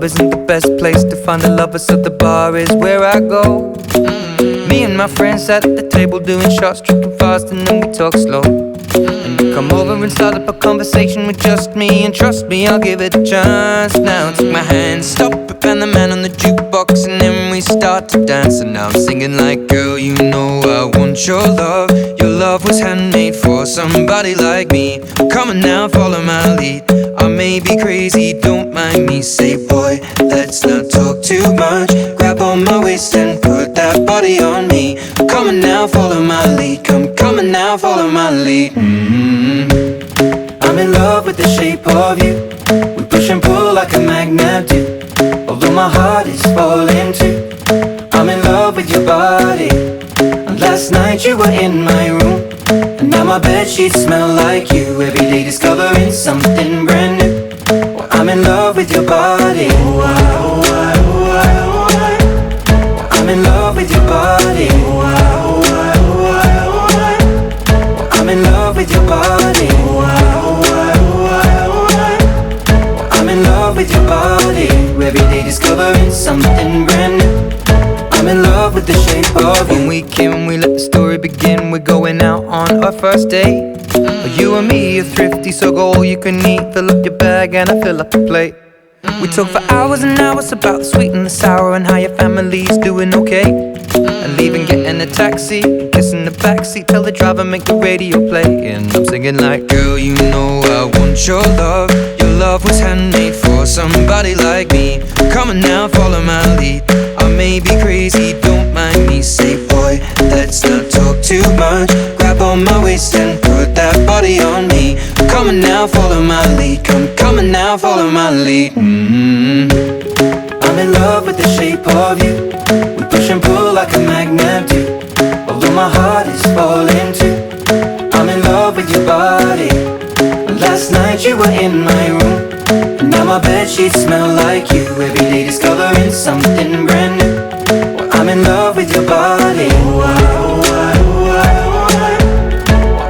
club isn't the best place to find a lover, so the bar is where I go. Me and my friends sat at the table doing shots, drinking fast, and then we talk slow. And you come over and start up a conversation with just me, and trust me, I'll give it a chance. Now take my hand, stop it, and the man on the jukebox, and then we start to dance. And now I'm singing like, girl, you know I want your love. Your love was handmade for somebody like me. Come on now, follow my lead. I may be crazy, don't mind me. Say, boy, let's not talk too much. Grab on my waist and put that body on me. Come on now, follow my lead. Come on now, follow my lead. I'm in love with the shape of you. We push and pull like a magnet do. Although my heart is falling too. I'm in love with your body. And last night you were in my room, and now my bedsheets smell like you. Every day discovering something brand new. Well, I'm in love with your body. I'm in love with your body. I'm in love with your body. I'm in love with your body. Every day discovering something brand new. I'm in love with the shape of you. When we came, we let the story begin. We're going out on our first date. You and me are thrifty, so go all you can eat. Fill up your bag and I fill up the plate. We talk for hours and hours about the sweet and the sour, and how your family's doing okay. And leaving, getting a taxi, kissing the backseat, tell the driver make the radio play. And I'm singing like, girl, you know I want your love. Your love was handmade for somebody like me. Come on now, follow my lead. I may be crazy, don't mind me. Say, boy, let's not talk too much. Grab on my waist and put that body on me. Come on now, follow my lead. Come on now, follow my lead. I'm in love with the shape of you. We push and pull like a magnet do. Although my heart is falling too. I'm in love with your body. Last night you were in my room, and now my bedsheets smell like you. Every day discovering something brand new. Well, I'm in love with your body.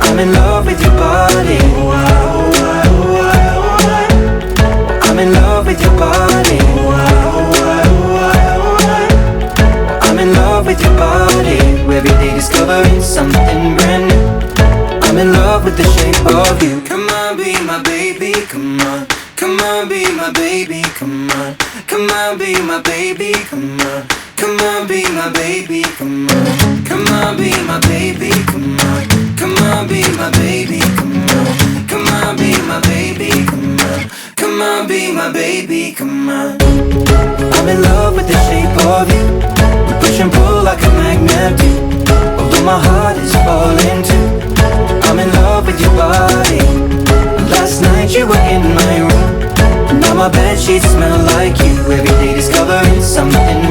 I'm in love with your body. I'm in love with your body. I'm in love with your body. Every day discovering something brand new. I'm in love with the shape of you. Come on, be my baby, come on. Come on, be my baby, come on. Come on, be my baby, come on. Come on, be my baby, come on. Come on, be my baby, come on. Come on, be my baby, come on. Come on, be my baby, come on. Come on, be my baby, come on. I'm in love with the shape of you. We push and pull like a magnet do. Although my heart is falling too. I'm in love with your body. Last night you were in my room, and now my bedsheets smell like you. Every day discovering something